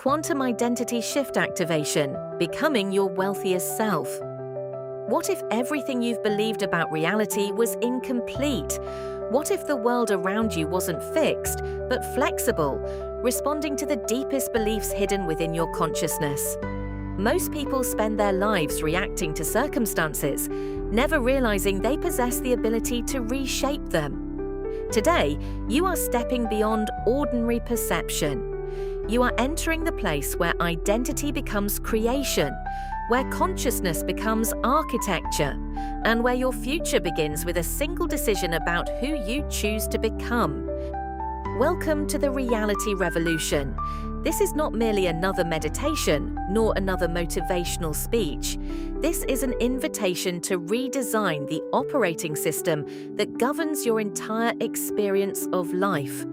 Quantum identity shift activation, becoming your wealthiest self. What if everything you've believed about reality was incomplete? What if the world around you wasn't fixed, but flexible, responding to the deepest beliefs hidden within your consciousness? Most people spend their lives reacting to circumstances, never realizing they possess the ability to reshape them. Today, you are stepping beyond ordinary perception. You are entering the place where identity becomes creation, where consciousness becomes architecture, and where your future begins with a single decision about who you choose to become. Welcome to the reality revolution. This is not merely another meditation, nor another motivational speech. This is an invitation to redesign the operating system that governs your entire experience of life.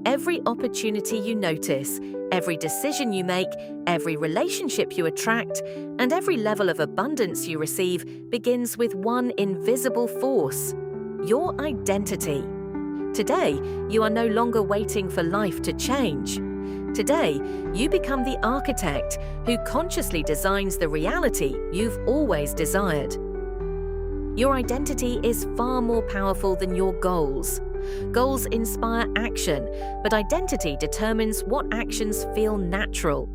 Every opportunity you notice, every decision you make, every relationship you attract, and every level of abundance you receive begins with one invisible force: your identity. Today, you are no longer waiting for life to change. Today, you become the architect who consciously designs the reality you've always desired. Your identity is far more powerful than your goals. Goals inspire action, but identity determines what actions feel natural.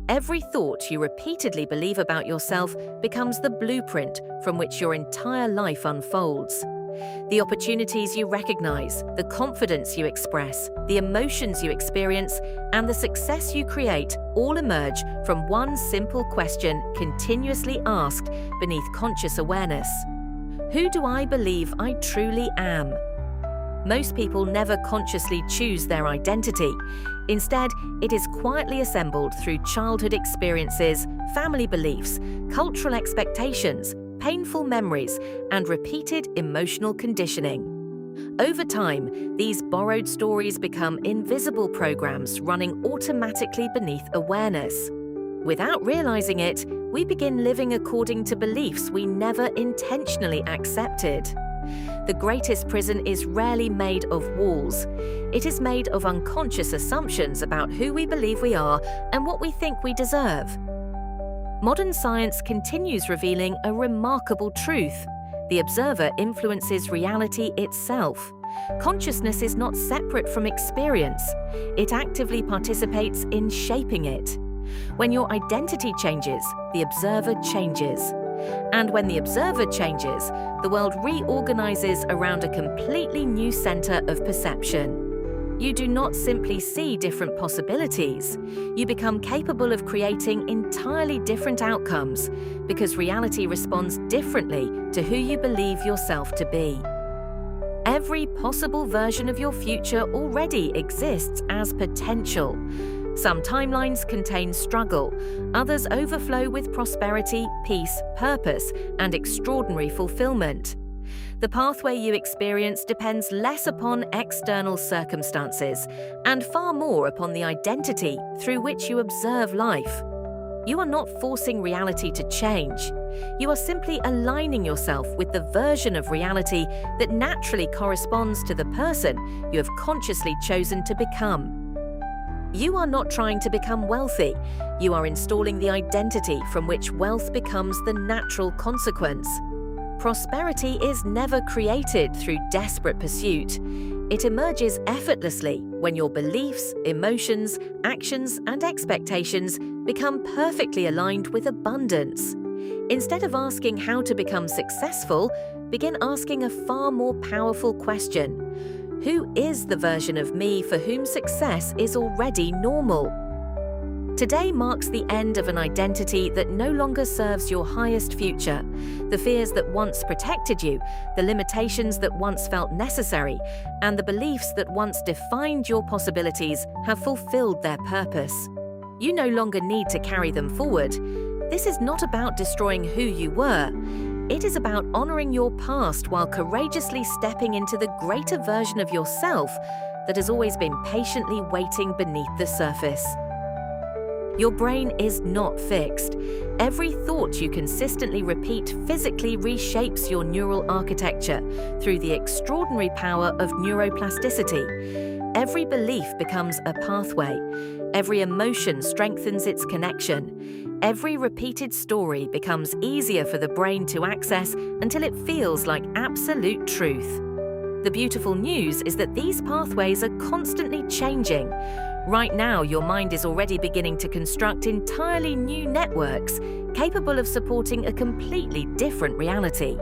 Every thought you repeatedly believe about yourself becomes the blueprint from which your entire life unfolds. The opportunities you recognize, the confidence you express, the emotions you experience, and the success you create all emerge from one simple question continuously asked beneath conscious awareness: who do I believe I truly am? Most people never consciously choose their identity. Instead, it is quietly assembled through childhood experiences, family beliefs, cultural expectations, painful memories, and repeated emotional conditioning. Over time, these borrowed stories become invisible programs running automatically beneath awareness. Without realizing it, we begin living according to beliefs we never intentionally accepted. The greatest prison is rarely made of walls. It is made of unconscious assumptions about who we believe we are and what we think we deserve. Modern science continues revealing a remarkable truth. The observer influences reality itself. Consciousness is not separate from experience. It actively participates in shaping it. When your identity changes, the observer changes. And when the observer changes, the world reorganizes around a completely new center of perception. You do not simply see different possibilities. You become capable of creating entirely different outcomes because reality responds differently to who you believe yourself to be. Every possible version of your future already exists as potential. Some timelines contain struggle, others overflow with prosperity, peace, purpose, and extraordinary fulfillment. The pathway you experience depends less upon external circumstances and far more upon the identity through which you observe life. You are not forcing reality to change. You are simply aligning yourself with the version of reality that naturally corresponds to the person you have consciously chosen to become. You are not trying to become wealthy. You are installing the identity from which wealth becomes the natural consequence. Prosperity is never created through desperate pursuit. It emerges effortlessly when your beliefs, emotions, actions, and expectations become perfectly aligned with abundance. Instead of asking how to become successful, begin asking a far more powerful question: who is the version of me for whom success is already normal? Today marks the end of an identity that no longer serves your highest future. The fears that once protected you, the limitations that once felt necessary, and the beliefs that once defined your possibilities have fulfilled their purpose. You no longer need to carry them forward. This is not about destroying who you were. It is about honoring your past while courageously stepping into the greater version of yourself that has always been patiently waiting beneath the surface. Your brain is not fixed. Every thought you consistently repeat physically reshapes your neural architecture through the extraordinary power of neuroplasticity. Every belief becomes a pathway. Every emotion strengthens its connection. Every repeated story becomes easier for the brain to access until it feels like absolute truth. The beautiful news is that these pathways are constantly changing. Right now, your mind is already beginning to construct entirely new networks capable of supporting a completely different reality.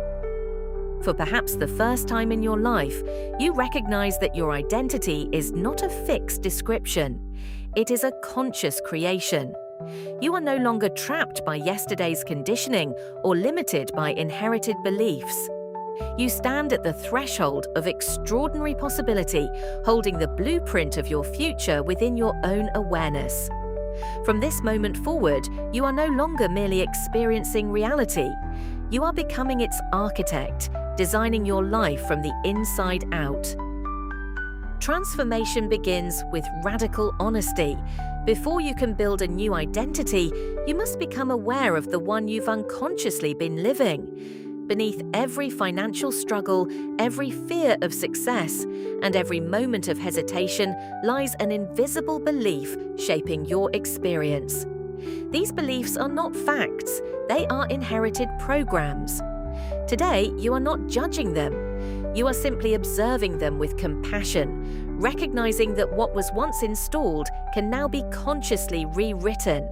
For perhaps the first time in your life, you recognize that your identity is not a fixed description. It is a conscious creation. You are no longer trapped by yesterday's conditioning or limited by inherited beliefs. You stand at the threshold of extraordinary possibility, holding the blueprint of your future within your own awareness. From this moment forward, you are no longer merely experiencing reality. You are becoming its architect, designing your life from the inside out. Transformation begins with radical honesty. Before you can build a new identity, you must become aware of the one you've unconsciously been living. Beneath every financial struggle, every fear of success, and every moment of hesitation lies an invisible belief shaping your experience. These beliefs are not facts, they are inherited programs. Today, you are not judging them. You are simply observing them with compassion, recognizing that what was once installed can now be consciously rewritten.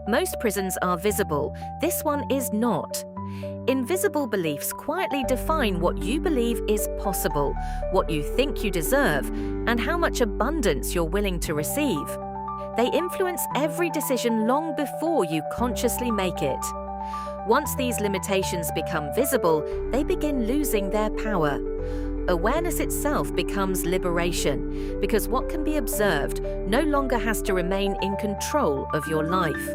Most prisons are visible, this one is not. Invisible beliefs quietly define what you believe is possible, what you think you deserve, and how much abundance you're willing to receive. They influence every decision long before you consciously make it. Once these limitations become visible, they begin losing their power. Awareness itself becomes liberation, because what can be observed no longer has to remain in control of your life.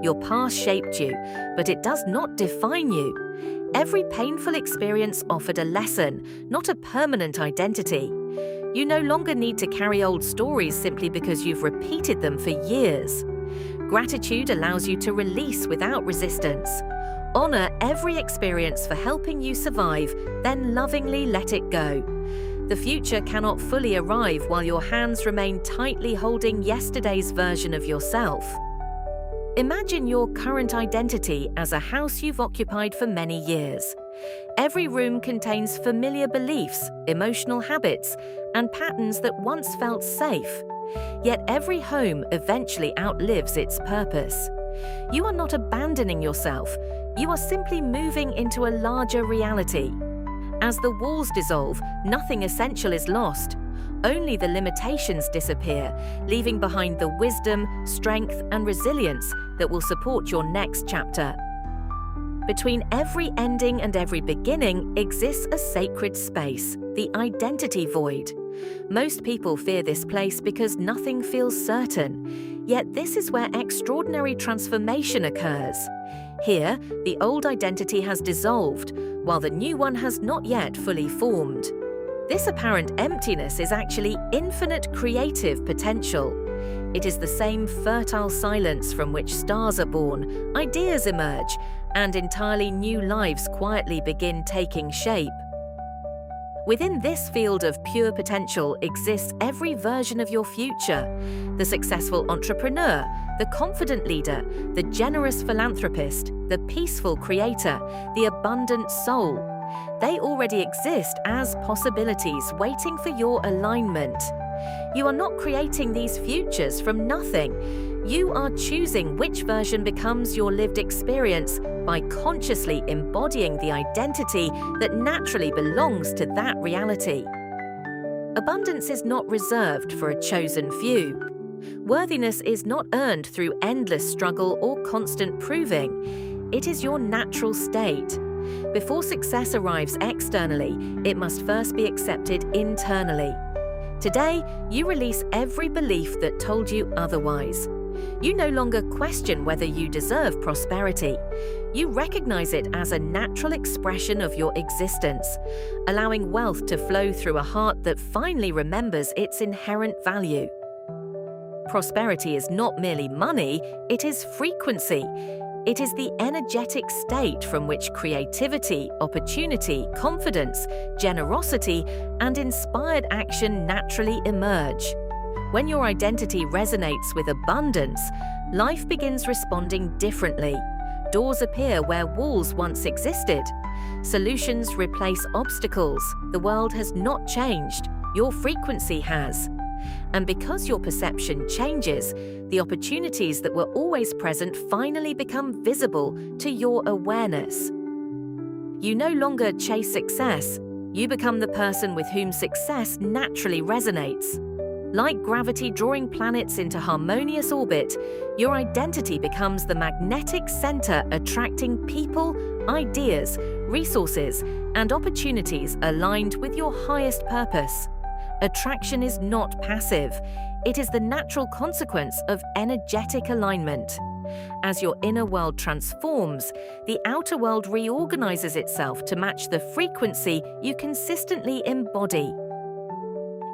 Your past shaped you, but it does not define you. Every painful experience offered a lesson, not a permanent identity. You no longer need to carry old stories simply because you've repeated them for years. Gratitude allows you to release without resistance. Honor every experience for helping you survive, then lovingly let it go. The future cannot fully arrive while your hands remain tightly holding yesterday's version of yourself. Imagine your current identity as a house you've occupied for many years. Every room contains familiar beliefs, emotional habits, and patterns that once felt safe. Yet every home eventually outlives its purpose. You are not abandoning yourself, you are simply moving into a larger reality. As the walls dissolve, nothing essential is lost. Only the limitations disappear, leaving behind the wisdom, strength, and resilience that will support your next chapter. Between every ending and every beginning exists a sacred space, the identity void. Most people fear this place because nothing feels certain. Yet this is where extraordinary transformation occurs. Here, the old identity has dissolved, while the new one has not yet fully formed. This apparent emptiness is actually infinite creative potential. It is the same fertile silence from which stars are born, ideas emerge, and entirely new lives quietly begin taking shape. Within this field of pure potential exists every version of your future: the successful entrepreneur, the confident leader, the generous philanthropist, the peaceful creator, the abundant soul. They already exist as possibilities waiting for your alignment. You are not creating these futures from nothing. You are choosing which version becomes your lived experience by consciously embodying the identity that naturally belongs to that reality. Abundance is not reserved for a chosen few. Worthiness is not earned through endless struggle or constant proving. It is your natural state. Before success arrives externally, it must first be accepted internally. Today, you release every belief that told you otherwise. You no longer question whether you deserve prosperity. You recognize it as a natural expression of your existence, allowing wealth to flow through a heart that finally remembers its inherent value. Prosperity is not merely money, it is frequency. It is the energetic state from which creativity, opportunity, confidence, generosity, and inspired action naturally emerge. When your identity resonates with abundance, life begins responding differently. Doors appear where walls once existed. Solutions replace obstacles. The world has not changed. Your frequency has. And because your perception changes, the opportunities that were always present finally become visible to your awareness. You no longer chase success. You become the person with whom success naturally resonates. Like gravity drawing planets into harmonious orbit, your identity becomes the magnetic center attracting people, ideas, resources, and opportunities aligned with your highest purpose. Attraction is not passive. It is the natural consequence of energetic alignment. As your inner world transforms, the outer world reorganizes itself to match the frequency you consistently embody.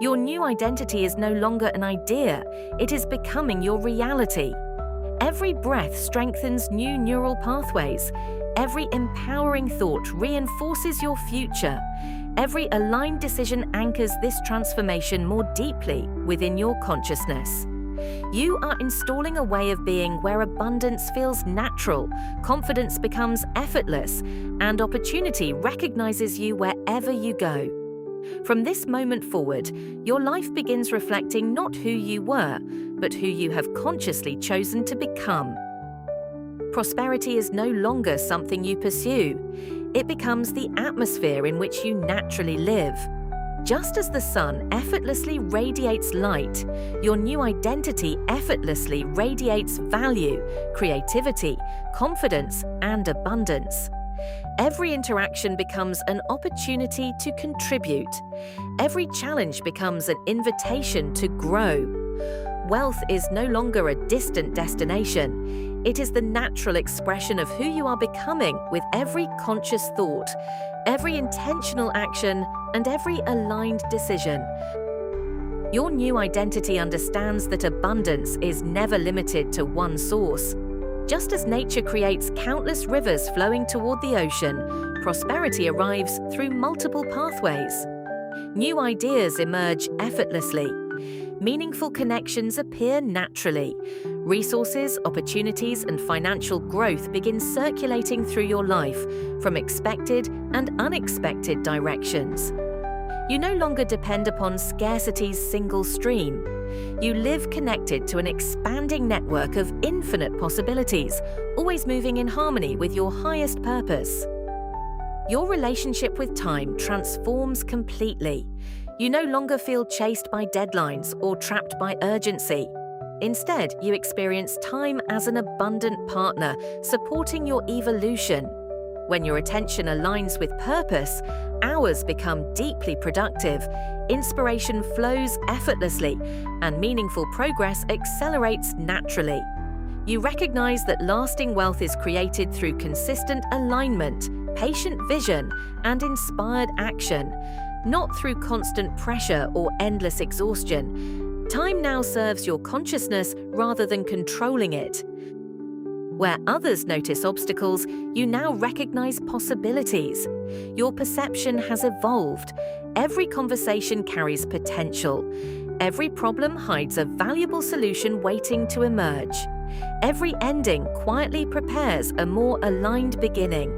Your new identity is no longer an idea, it is becoming your reality. Every breath strengthens new neural pathways. Every empowering thought reinforces your future. Every aligned decision anchors this transformation more deeply within your consciousness. You are installing a way of being where abundance feels natural, confidence becomes effortless, and opportunity recognizes you wherever you go. From this moment forward, your life begins reflecting not who you were, but who you have consciously chosen to become. Prosperity is no longer something you pursue. It becomes the atmosphere in which you naturally live. Just as the sun effortlessly radiates light, your new identity effortlessly radiates value, creativity, confidence, and abundance. Every interaction becomes an opportunity to contribute. Every challenge becomes an invitation to grow. Wealth is no longer a distant destination. It is the natural expression of who you are becoming with every conscious thought, every intentional action, and every aligned decision. Your new identity understands that abundance is never limited to one source. Just as nature creates countless rivers flowing toward the ocean, prosperity arrives through multiple pathways. New ideas emerge effortlessly. Meaningful connections appear naturally. Resources, opportunities, and financial growth begin circulating through your life from expected and unexpected directions. You no longer depend upon scarcity's single stream. You live connected to an expanding network of infinite possibilities, always moving in harmony with your highest purpose. Your relationship with time transforms completely. You no longer feel chased by deadlines or trapped by urgency. Instead, you experience time as an abundant partner, supporting your evolution. When your attention aligns with purpose, hours become deeply productive, inspiration flows effortlessly, and meaningful progress accelerates naturally. You recognize that lasting wealth is created through consistent alignment, patient vision, and inspired action, not through constant pressure or endless exhaustion. Time now serves your consciousness rather than controlling it. Where others notice obstacles, you now recognize possibilities. Your perception has evolved. Every conversation carries potential. Every problem hides a valuable solution waiting to emerge. Every ending quietly prepares a more aligned beginning.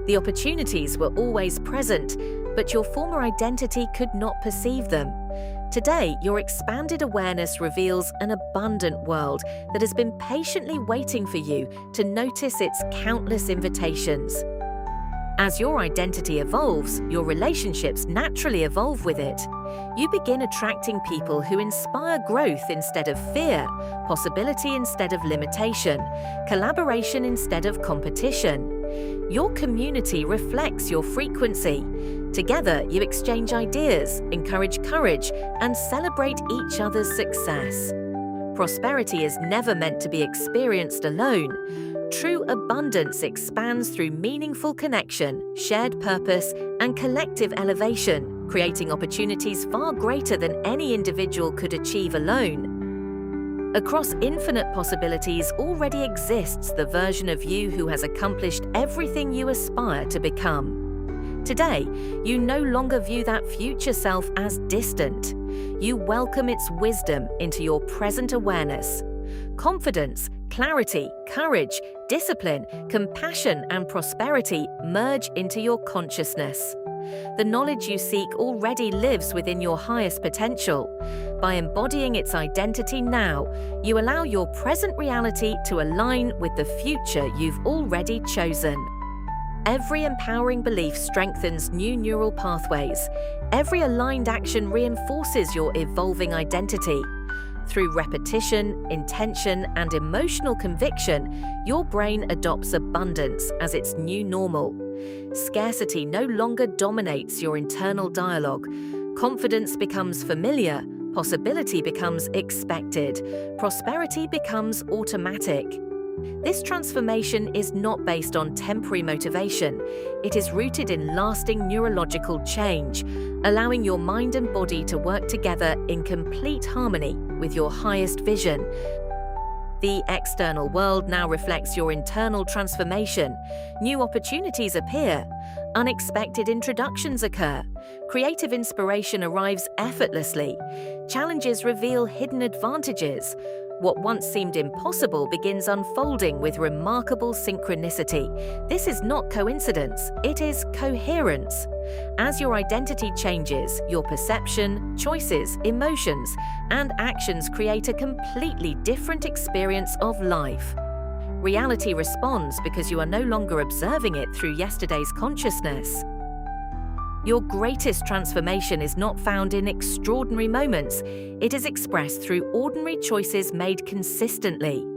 The opportunities were always present, but your former identity could not perceive them. Today, your expanded awareness reveals an abundant world that has been patiently waiting for you to notice its countless invitations. As your identity evolves, your relationships naturally evolve with it. You begin attracting people who inspire growth instead of fear, possibility instead of limitation, collaboration instead of competition. Your community reflects your frequency. Together, you exchange ideas, encourage courage, and celebrate each other's success. Prosperity is never meant to be experienced alone. True abundance expands through meaningful connection, shared purpose, and collective elevation, creating opportunities far greater than any individual could achieve alone. Across infinite possibilities already exists the version of you who has accomplished everything you aspire to become. Today, you no longer view that future self as distant. You welcome its wisdom into your present awareness. Confidence, clarity, courage, discipline, compassion, and prosperity merge into your consciousness. The knowledge you seek already lives within your highest potential. By embodying its identity now, you allow your present reality to align with the future you've already chosen. Every empowering belief strengthens new neural pathways. Every aligned action reinforces your evolving identity. Through repetition, intention, and emotional conviction, your brain adopts abundance as its new normal. Scarcity no longer dominates your internal dialogue. Confidence becomes familiar, possibility becomes expected, prosperity becomes automatic. This transformation is not based on temporary motivation. It is rooted in lasting neurological change, allowing your mind and body to work together in complete harmony with your highest vision. The external world now reflects your internal transformation. New opportunities appear. Unexpected introductions occur. Creative inspiration arrives effortlessly. Challenges reveal hidden advantages. What once seemed impossible begins unfolding with remarkable synchronicity. This is not coincidence, it is coherence. As your identity changes, your perception, choices, emotions, and actions create a completely different experience of life. Reality responds because you are no longer observing it through yesterday's consciousness. Your greatest transformation is not found in extraordinary moments. It is expressed through ordinary choices made consistently.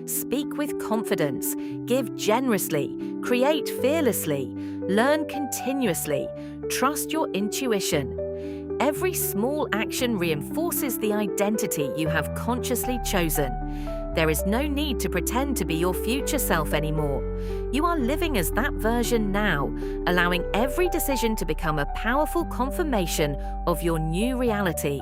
Speak with confidence, give generously, create fearlessly, learn continuously, trust your intuition. Every small action reinforces the identity you have consciously chosen. There is no need to pretend to be your future self anymore. You are living as that version now, allowing every decision to become a powerful confirmation of your new reality.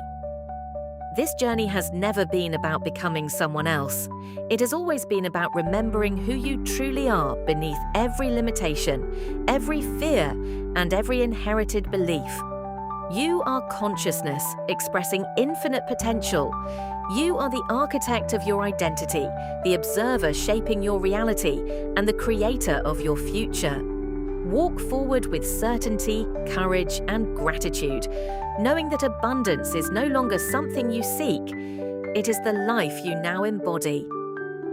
This journey has never been about becoming someone else. It has always been about remembering who you truly are beneath every limitation, every fear, and every inherited belief. You are consciousness, expressing infinite potential. You are the architect of your identity, the observer shaping your reality, and the creator of your future. Walk forward with certainty, courage, and gratitude, knowing that abundance is no longer something you seek. It is the life you now embody.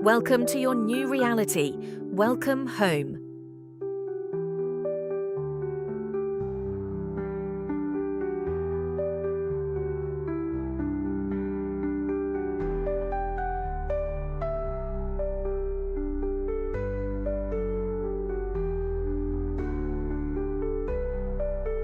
Welcome to your new reality. Welcome home.